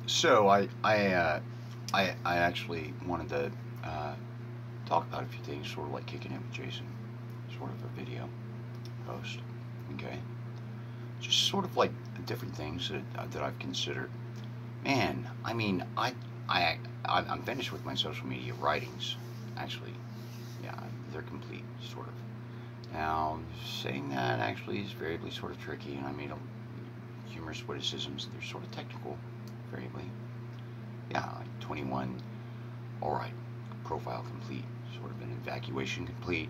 So I actually wanted to uh, talk about a few things, sort of like kicking it with Jason, sort of a video post. Okay, just sort of like different things that I've considered. Man, I mean, I I'm finished with my social media writings. Actually, yeah, they're complete, sort of. Now, saying that actually is variably sort of tricky, and I made humorous witticisms. They're sort of technical, variably. Yeah, like 21. All right, profile complete, sort of an evacuation complete.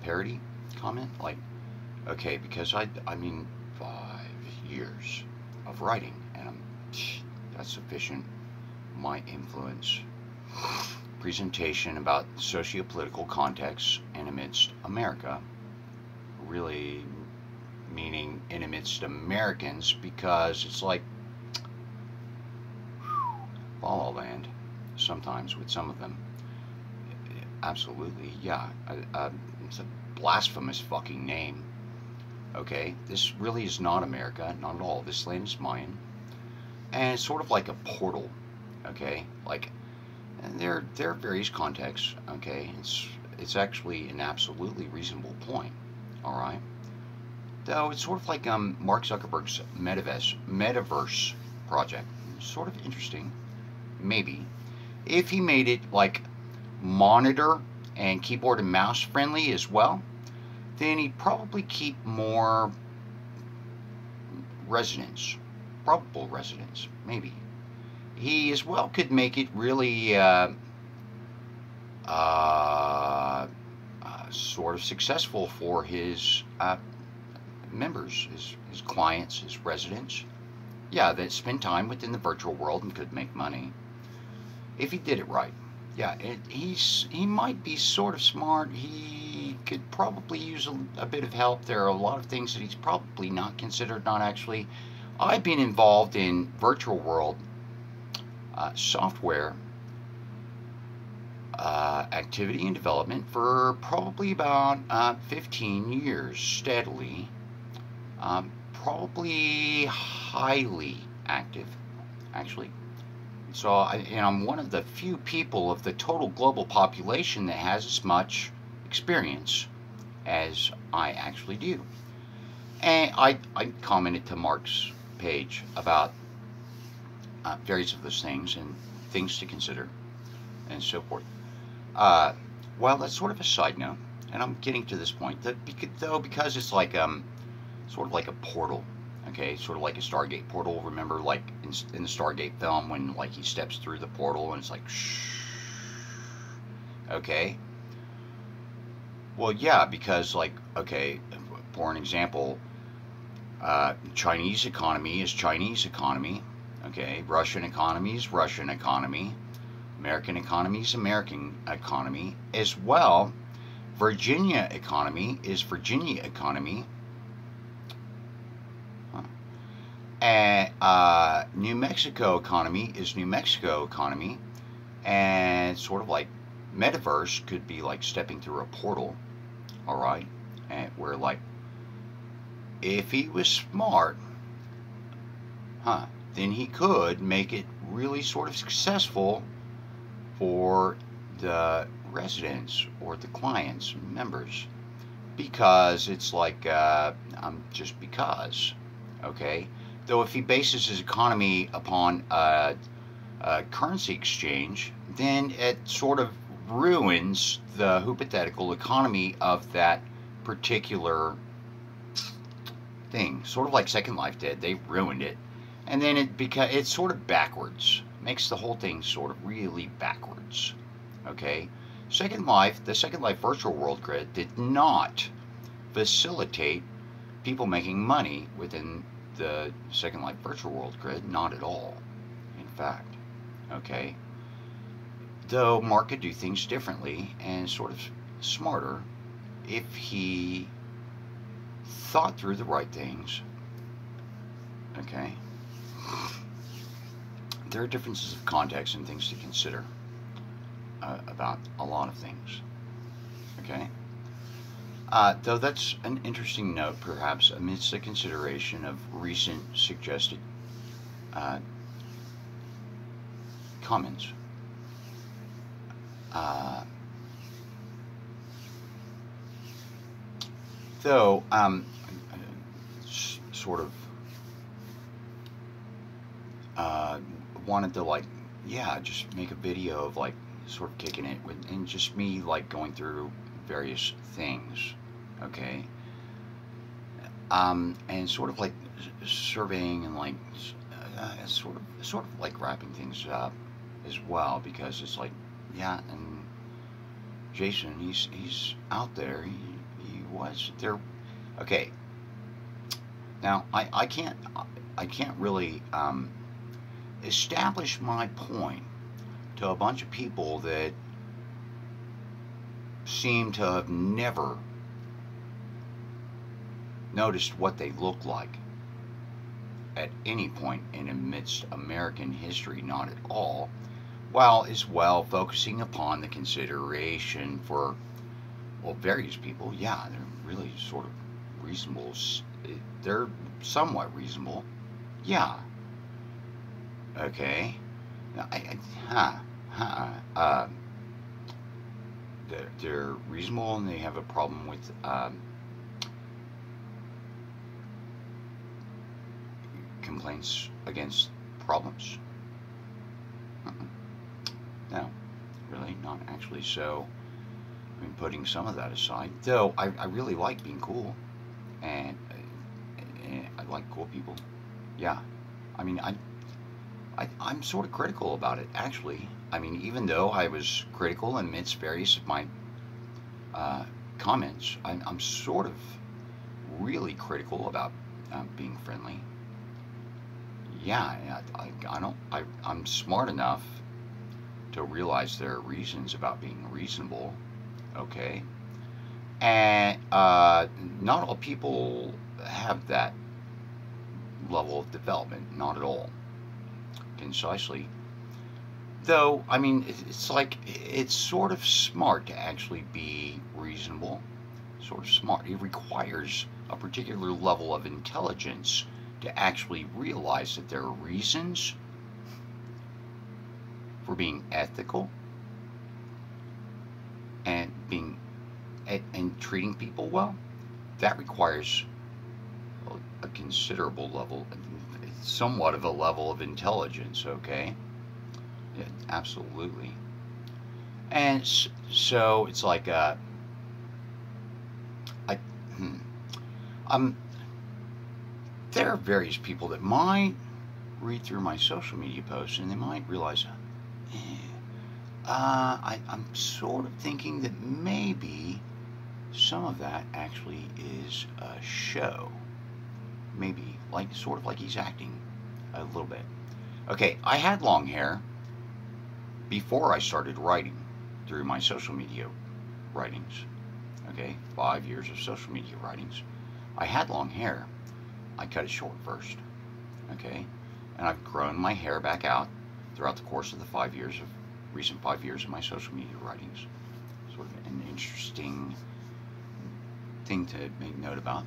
Parody comment, like, okay, because I mean, 5 years of writing, and that's sufficient. My influence, presentation about socio-political contexts in amidst America, really meaning in amidst Americans, because it's like La La Land sometimes with some of them. Absolutely, yeah. It's a blasphemous fucking name. Okay, this really is not America, not at all. This land is Mayan, and it's sort of like a portal. Okay, like, and there are various contexts. Okay, it's actually an absolutely reasonable point. All right, though it's sort of like Mark Zuckerberg's metaverse project. Sort of interesting, maybe if he made it like monitor and keyboard and mouse friendly as well, then he'd probably keep more residents, probable residents, maybe. He as well could make it really uh, sort of successful for his members, his clients, his residents. Yeah, that spend time within the virtual world and could make money if he did it right. Yeah, he might be sort of smart. He could probably use a bit of help. There are a lot of things that he's probably not considered, not actually. I've been involved in virtual world software activity and development for probably about 15 years steadily. Probably highly active, actually. So I'm one of the few people of the total global population that has as much experience as I actually do. And I commented to Mark's page about various of those things and things to consider and so forth. Uh, well, that's sort of a side note, and I'm getting to this point that because it's like sort of like a portal. Okay, sort of like a Stargate portal. Remember, like in the Stargate film, when like he steps through the portal and it's like shh. Okay. Well, yeah, because like okay, for an example, Chinese economy is Chinese economy. Okay, Russian economy is Russian economy. American economy is American economy as well. Virginia economy is Virginia economy. And New Mexico economy is New Mexico economy, and sort of like metaverse could be like stepping through a portal, all right, and where like if he was smart, huh, then he could make it really sort of successful for the residents or the clients, members, because it's like just because, okay. Though if he bases his economy upon currency exchange, then it sort of ruins the hypothetical economy of that particular thing. Sort of like Second Life did. They ruined it. And then it's sort of backwards. Makes the whole thing sort of really backwards. Okay? The Second Life virtual world grid did not facilitate people making money within the Second Life virtual world grid. Not at all, in fact. Okay? Though Mark could do things differently and sort of smarter if he thought through the right things. Okay? There are differences of context and things to consider about a lot of things. Okay? Though that's an interesting note, perhaps, amidst the consideration of recent suggested uh, comments. Though, sort of wanted to, like, yeah, just make a video of, like, sort of kicking it with, and just me, like, going through various things, okay, and sort of like surveying and, like, sort of like wrapping things up as well, because it's like, yeah, and Jason, he's out there, he was there, okay. Now I can't really establish my point to a bunch of people that seem to have never noticed what they look like at any point in amidst American history, not at all, while as well focusing upon the consideration for, well, various people. Yeah, they're really sort of reasonable. They're somewhat reasonable. Yeah. Okay. They're reasonable, and they have a problem with complaints against problems. No, really, not actually. So, I mean, putting some of that aside, though, I really like being cool, and I like cool people. Yeah, I mean, I'm sort of critical about it, actually. I mean, even though I was critical amidst various of my comments, I'm sort of really critical about being friendly. Yeah, I'm smart enough to realize there are reasons about being reasonable, okay? And not all people have that level of development, not at all. Concisely. Though, I mean, it's like, it's sort of smart to actually be reasonable. Sort of smart. It requires a particular level of intelligence to actually realize that there are reasons for being ethical and and treating people well. That requires a considerable level, somewhat of a level of intelligence, okay? Yeah, absolutely. And so it's like, I, hmm, um, there are various people that might read through my social media posts, and they might realize, eh, I'm sort of thinking that maybe some of that actually is a show. Maybe, like, sort of like he's acting a little bit. Okay, I had long hair before I started writing through my social media writings. Okay, 5 years of social media writings. I had long hair. I cut it short first. Okay, and I've grown my hair back out throughout the course of the recent 5 years of my social media writings. Sort of an interesting thing to make note about.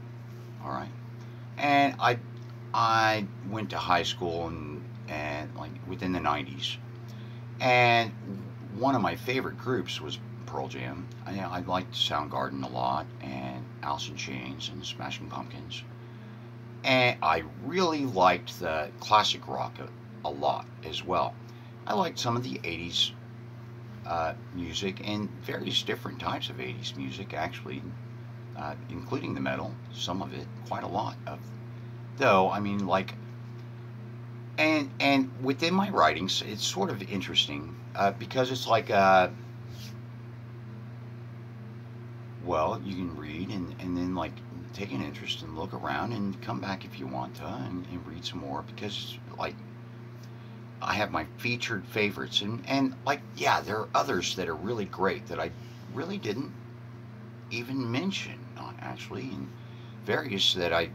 All right, and I went to high school and like within the 90s, and one of my favorite groups was Pearl Jam. I liked Soundgarden a lot, and Alice in Chains, and Smashing Pumpkins, and I really liked the classic rock a lot as well. I liked some of the 80s music, and various different types of 80s music, actually, including the metal, some of it, quite a lot of. Though, I mean, like, and within my writings, it's sort of interesting because it's like, well, you can read and then, like, take an interest and look around and come back if you want to and read some more, because, like, I have my featured favorites, and like, yeah, there are others that are really great that I really didn't even mention, not actually, and various that I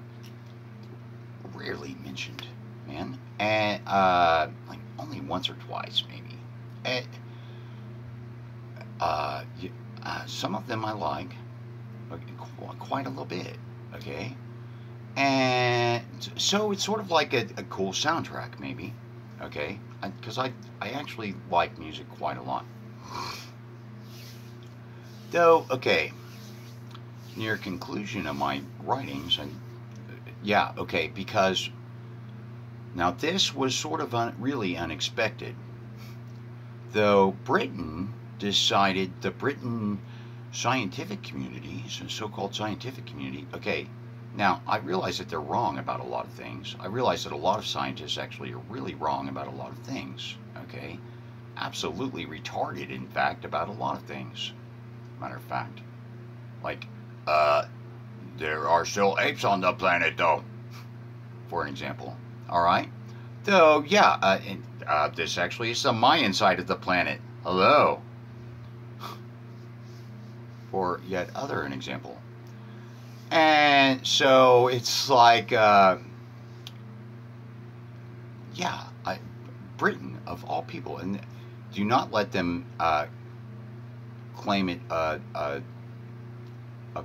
rarely mentioned, man, and like only once or twice maybe. And some of them I like quite a little bit, okay, and so it's sort of like a cool soundtrack maybe. Okay, because I actually like music quite a lot. Though, okay, near conclusion of my writings, and yeah, okay, because now this was sort of really unexpected. Though Britain decided, the Britain scientific community, so-called scientific community, okay, now I realize that they're wrong about a lot of things. I realize that a lot of scientists actually are really wrong about a lot of things, okay? Absolutely retarded, in fact, about a lot of things. Matter of fact, like, uh, there are still apes on the planet, though, for an example. All right? Though, yeah, this actually is the Mayan side of the planet. Hello. For yet other an example. And so it's like, yeah, Britain, of all people, and do not let them claim it a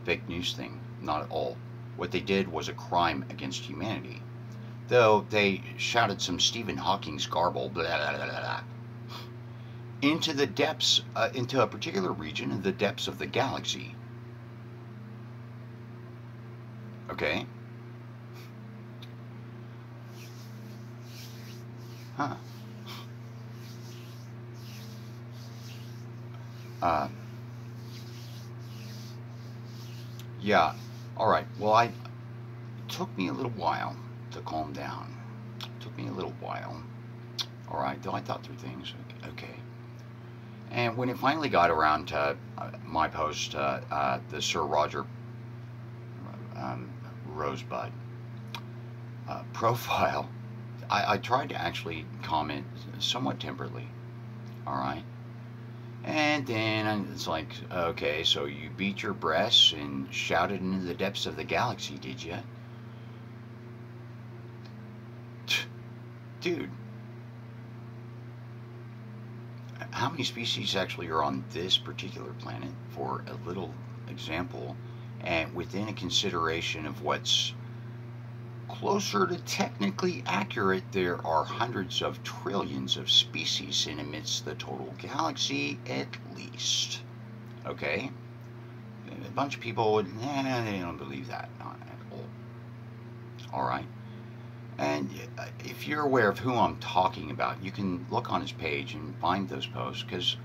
fake news thing. Not at all. What they did was a crime against humanity. Though they shouted some Stephen Hawking's garble, blah, blah, blah, blah, into the depths, into a particular region in the depths of the galaxy. Okay? Huh. Uh, yeah. All right. Well, it took me a little while to calm down. It took me a little while. All right. Though I thought through things. Okay. And when it finally got around to my post, the Sir Roger um, Rosebud profile, I tried to actually comment somewhat temperately. All right. And then it's like, okay, so you beat your breasts and shouted into the depths of the galaxy, did you? Dude, how many species actually are on this particular planet, for a little example, and within a consideration of what's closer to technically accurate, there are hundreds of trillions of species in amidst the total galaxy, at least. Okay? A bunch of people would, they don't believe that. Not at all. Alright? And if you're aware of who I'm talking about, you can look on his page and find those posts, because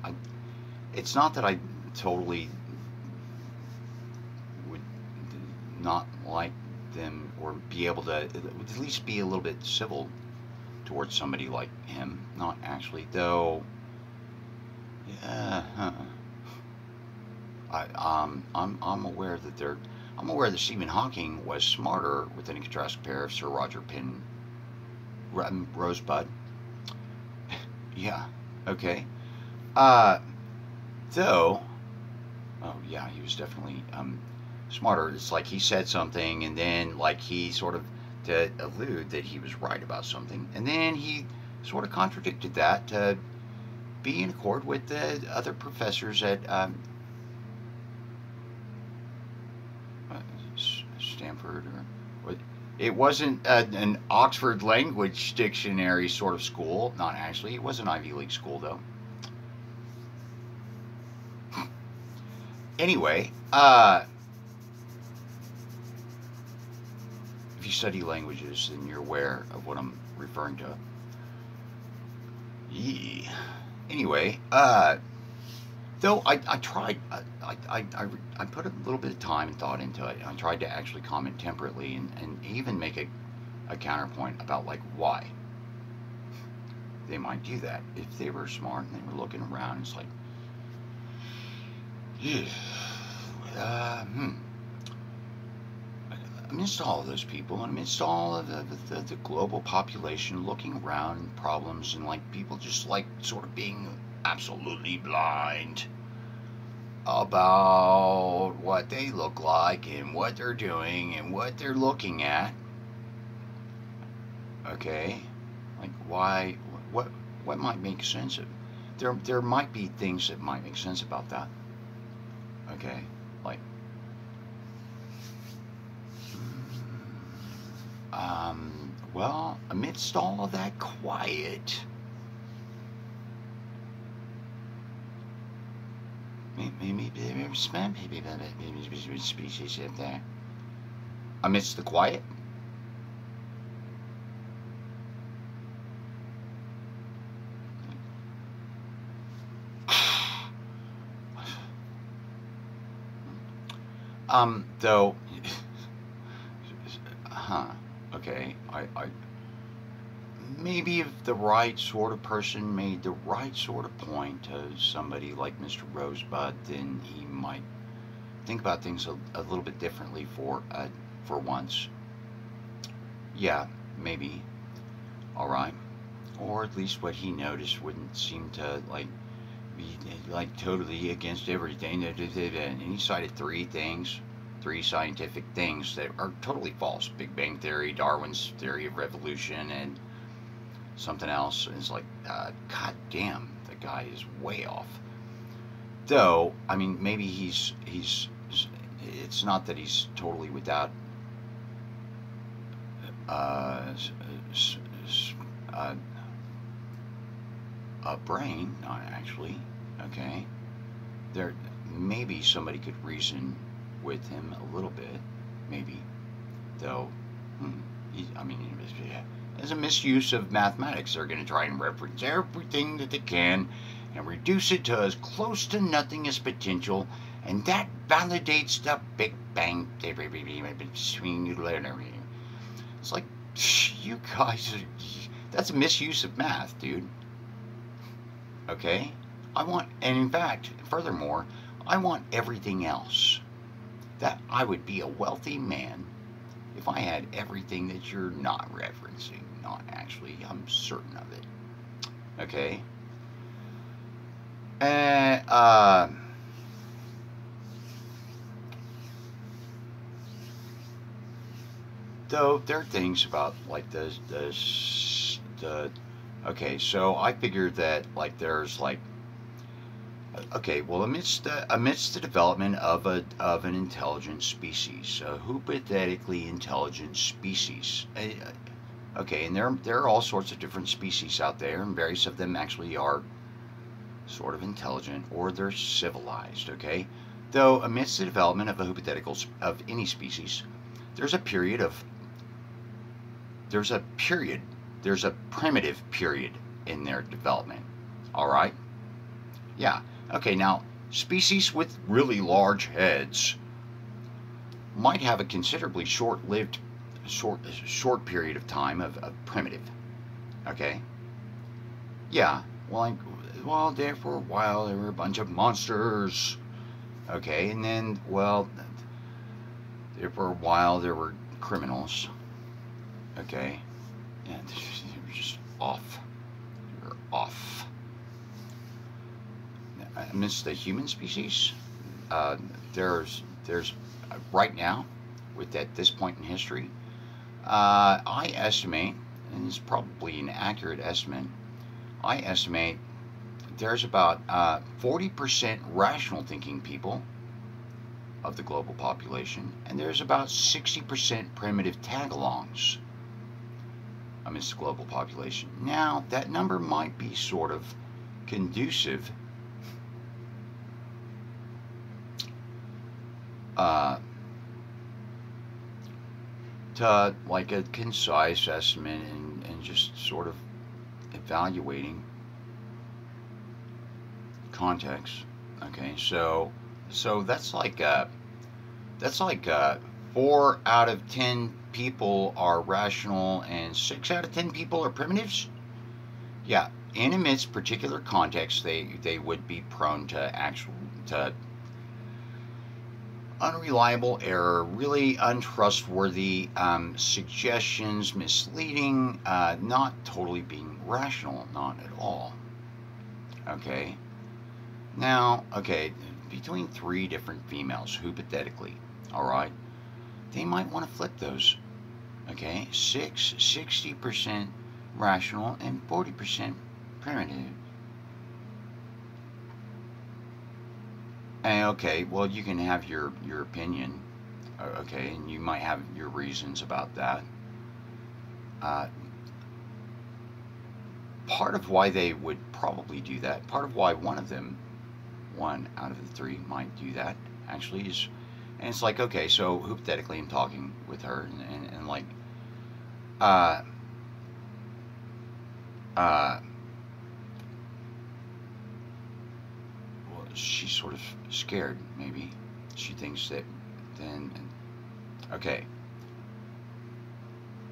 it's not that I totally would not like them or be able to at least be a little bit civil towards somebody like him. Not actually, though. Yeah, I'm aware that I'm aware that Stephen Hawking was smarter with an contrasted pair of Sir Roger Rosebud. Yeah, okay. Uh, though, oh yeah, he was definitely smarter. It's like he said something, and then like he sort of to allude that he was right about something, and then he sort of contradicted that to be in accord with the other professors at Stanford, or it wasn't an Oxford language dictionary sort of school. Not actually. It was an Ivy League school, though. Anyway, if you study languages, then you're aware of what I'm referring to. Yeah. Anyway, though I tried, I put a little bit of time and thought into it. I tried to actually comment temperately and even make a counterpoint about like why they might do that. If they were smart and they were looking around, it's like, yeah, amidst all of those people, and amidst all of the global population looking around and problems, and like people just like sort of being absolutely blind about what they look like and what they're doing and what they're looking at. Okay, like why? What might make sense of? There might be things that might make sense about that. Okay, like well, amidst all of that quiet, maybe species up there. Amidst the quiet, though, huh? Okay, I maybe if the right sort of person made the right sort of point to somebody like Mr. Rosebud, then he might think about things a little bit differently for once. Yeah, maybe. All right. Or at least what he noticed wouldn't seem to like be like totally against everything. And he cited three scientific things that are totally false: Big Bang Theory, Darwin's theory of evolution, and something else. And it's like, god damn, the guy is way off. Though, I mean, maybe he's it's not that he's totally without uh, uh, a brain, not actually. Okay, there maybe somebody could reason with him a little bit, maybe. Though, I mean, as a misuse of mathematics, they're going to try and reference everything that they can and reduce it to as close to nothing as potential, and that validates the Big Bang Theory. It's like, you guys, that's a misuse of math, dude. Okay? And in fact, furthermore, I want everything else. That I would be a wealthy man if I had everything that you're not referencing. Not actually, I'm certain of it. Okay? Though there are things about like the okay, so I figured that like there's like okay, well amidst the development of an intelligent species, a hypothetically intelligent species. Okay, and there are all sorts of different species out there, and various of them actually are sort of intelligent or they're civilized. Okay, though amidst the development of a hypothetical of any species, there's a period of there's a period there's a primitive period in their development. All right, yeah. Okay, now species with really large heads might have a considerably short-lived short period of time of primitive. Okay, yeah. Well, there for a while there were a bunch of monsters. Okay, and then there for a while there were criminals. Okay, and you're just off. You're off. Amidst the human species, there's right now, at this point in history, I estimate, and it's probably an accurate estimate, I estimate there's about 40% rational thinking people of the global population, and there's about 60% primitive tagalongs amidst the global population. Now, that number might be sort of conducive to like a concise estimate and just sort of evaluating context. Okay, so that's like 4 out of 10 people are rational and 6 out of 10 people are primitives. Yeah, in amidst particular contexts, they would be prone to unreliable error, really untrustworthy suggestions, misleading, not totally being rational, not at all. Okay. Now, okay, between 3 different females, hypothetically, all right, they might want to flip those. Okay, 60% rational and 40% primitive. And okay, well, you can have your opinion, okay, and you might have your reasons about that. uh, part of why they would probably do that, part of why one out of the three might do that, actually is, and it's like, okay, so hypothetically, I'm talking with her, and like, uh, uh, well, she's sort of scared, maybe. She thinks that then, okay,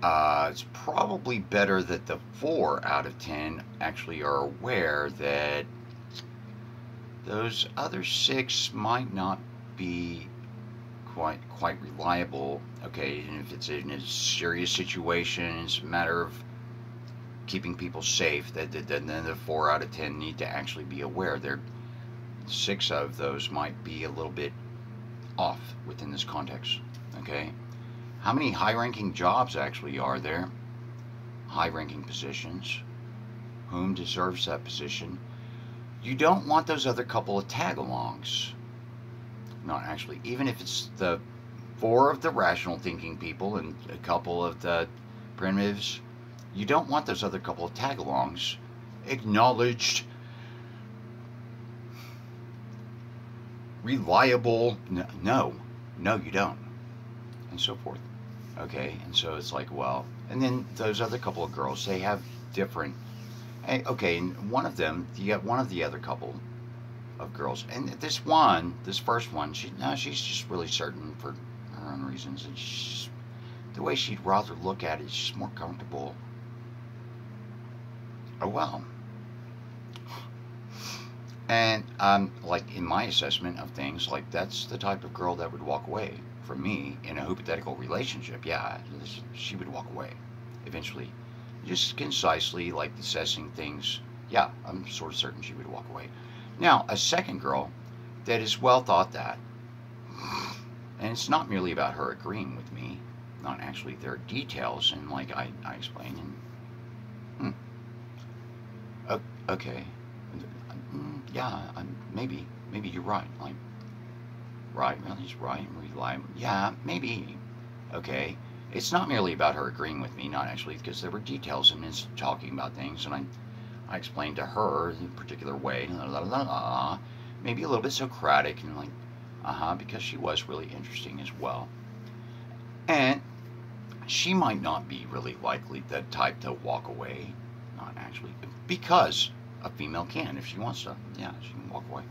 it's probably better that the 4 out of 10 actually are aware that those other 6 might not be quite reliable. Okay, and if it's in a serious situation, it's a matter of keeping people safe. Then the 4 out of 10 need to actually be aware. 6 of those might be a little bit off within this context. Okay, how many high-ranking jobs actually are there? High-ranking positions. Whom deserves that position? You don't want those other couple of tag-alongs. Not actually. Even if it's the 4 of the rational thinking people and a couple of the primitives, you don't want those other couple of tag-alongs acknowledged, reliable. No, you don't. And so forth. Okay, and so it's like, well, and then those other couple of girls, they have different. Okay, and one of them, you got one of the other couple of girls, and this first one, she's just really certain for her own reasons, and the way she'd rather look at it, she's just more comfortable. Oh well. And like in my assessment of things, like that's the type of girl that would walk away from me in a hypothetical relationship. Yeah, she would walk away eventually. Just concisely, like assessing things. Yeah, I'm sort of certain she would walk away. Now, a second girl that is well thought that, and it's not merely about her agreeing with me, not actually, there are details, and like I explained, and okay, yeah, maybe you're right, like, right, really, it's right, reliable, yeah, maybe, okay. It's not merely about her agreeing with me, not actually, because there were details and it's talking about things, and I explained to her in a particular way, maybe a little bit Socratic, and like, because she was really interesting as well. And she might not be really likely the type to walk away, not actually, because a female can, if she wants to, yeah, she can walk away.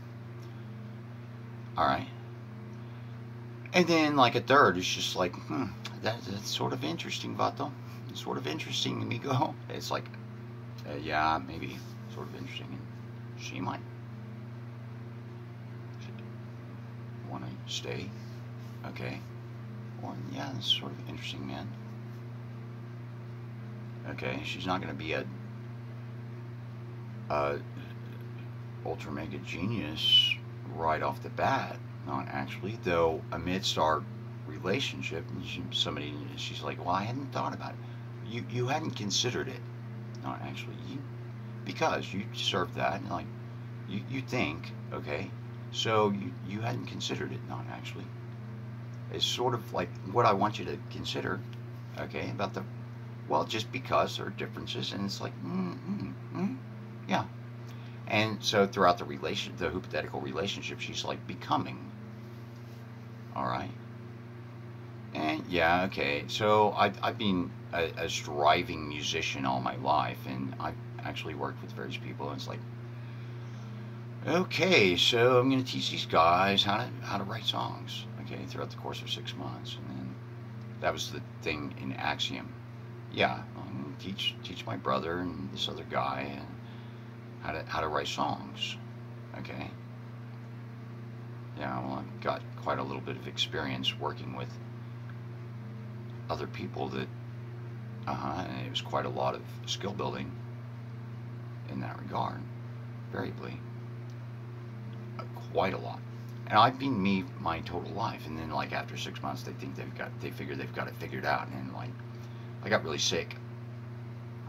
All right. And then, like, a third is just like, that's sort of interesting, Vato. It's sort of interesting, amigo. It's like, yeah, maybe sort of interesting. And she might want to stay. Okay. Or, yeah, that's sort of interesting, man. Okay, she's not going to be a ultra mega genius right off the bat. Not actually, though. Amidst our relationship, she's like, well, I hadn't thought about it. You hadn't considered it. Not actually, because you serve that, and like, you think, okay, so you hadn't considered it. Not actually. It's sort of like what I want you to consider, okay, about just because there are differences, and it's like, yeah. And so throughout the hypothetical relationship, she's like becoming. All right. And yeah, okay. So I've been a striving musician all my life, and I've actually worked with various people, and it's like, okay, so I'm going to teach these guys how to write songs, okay, throughout the course of 6 months, and then that was the thing in Axiom. Yeah, I'm going to teach my brother and this other guy how to write songs, okay. Yeah, well, I've got quite a little bit of experience working with other people that, and it was quite a lot of skill building in that regard, variably, quite a lot. And I've been me my total life, and then like after 6 months, they figure they've got it figured out, and like I got really sick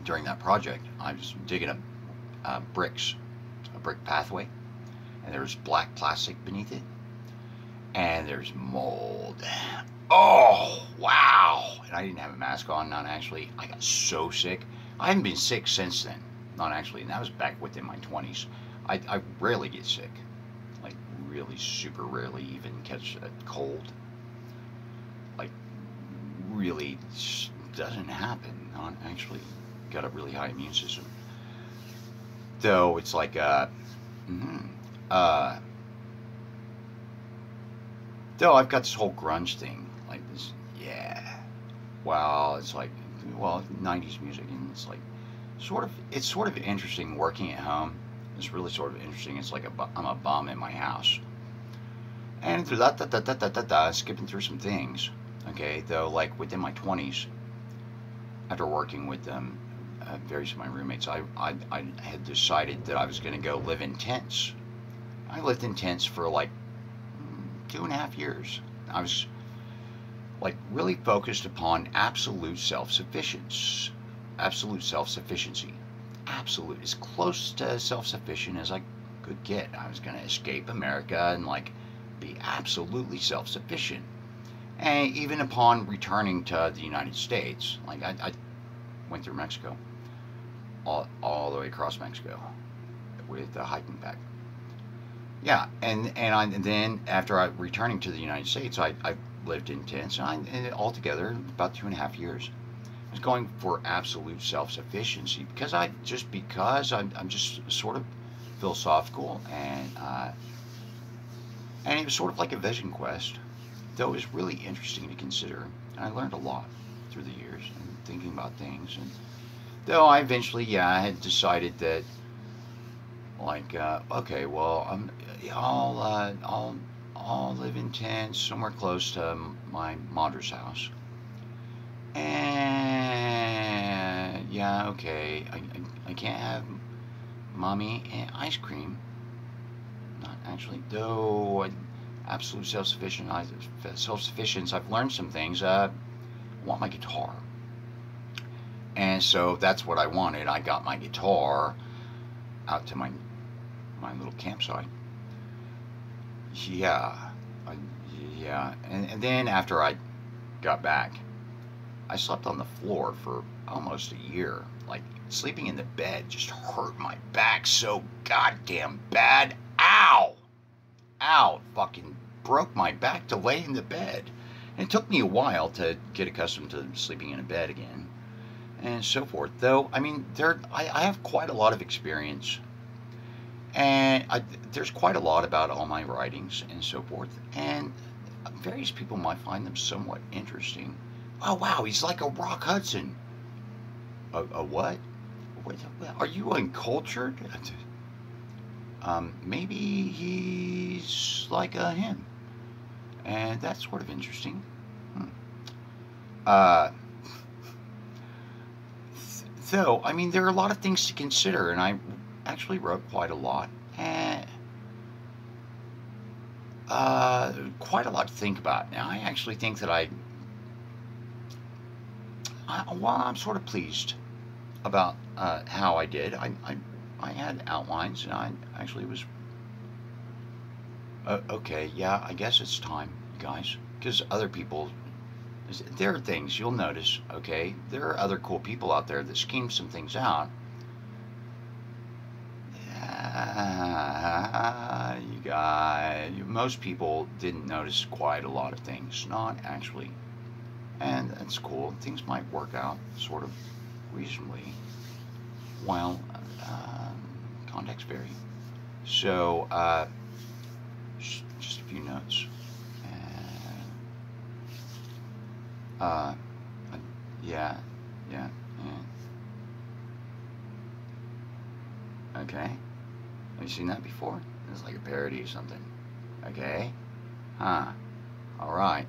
during that project. I was digging up bricks, a brick pathway, and there's black plastic beneath it, and there's mold Oh, wow. And I didn't have a mask on, not actually. I got so sick. I haven't been sick since then, not actually. And that was back within my 20s. I rarely get sick. Like, really super rarely even catch a cold. Like, really doesn't happen, not actually. Got a really high immune system. Though it's like, mm, uh, though I've got this whole grunge thing. Like this, yeah. Well, it's like, well, 90s music, and it's like, it's sort of interesting working at home. It's really sort of interesting. It's like I'm a bum in my house, and skipping through some things. Okay, though, like within my 20s, after working with various of my roommates, I had decided that I was going to go live in tents. I lived in tents for like 2.5 years. I was like really focused upon absolute self-sufficiency, absolute, as close to self-sufficient as I could get. I was going to escape America and like be absolutely self-sufficient. And even upon returning to the United States, like I went through Mexico, all the way across Mexico with the hiking pack. Yeah, and then after I returning to the United States, I lived in tents, and altogether about 2.5 years. I was going for absolute self-sufficiency because I'm just sort of philosophical, and it was sort of like a vision quest, though it was really interesting to consider, and I learned a lot through the years and thinking about things. And though I eventually, yeah, I had decided that, like, okay, well, I'll live in tents somewhere close to my mother's house. And yeah, okay, I can't have mommy and ice cream. Not actually, though. Absolute self-sufficiency. I've learned some things. I want my guitar, and so that's what I wanted. I got my guitar out to my little campsite. Yeah, I, yeah, and then after I got back, I slept on the floor for almost a year. Like sleeping in the bed just hurt my back so goddamn bad. Ow! Ow! Fucking broke my back to lay in the bed. And it took me a while to get accustomed to sleeping in a bed again, and so forth. Though, I mean, I have quite a lot of experience, and there's quite a lot about all my writings and so forth. And various people might find them somewhat interesting. Oh wow, he's like a Rock Hudson. A what? What? Are you uncultured? Maybe he's like a him, and that's sort of interesting. Hmm. Uh, so, I mean, there are a lot of things to consider, and I actually wrote quite a lot, and quite a lot to think about. Now, I actually think that well, I'm sort of pleased about how I did. I had outlines, and I actually was okay. Yeah, I guess it's time, guys, because other people. There are things you'll notice. Okay, there are other cool people out there that scheme some things out. You guys, most people didn't notice quite a lot of things. Not actually, and that's cool. Things might work out sort of reasonably well. Context vary. So, just a few notes. Uh, uh, yeah, yeah, yeah. Okay. Have you seen that before? It's like a parody or something. Okay. Huh. All right.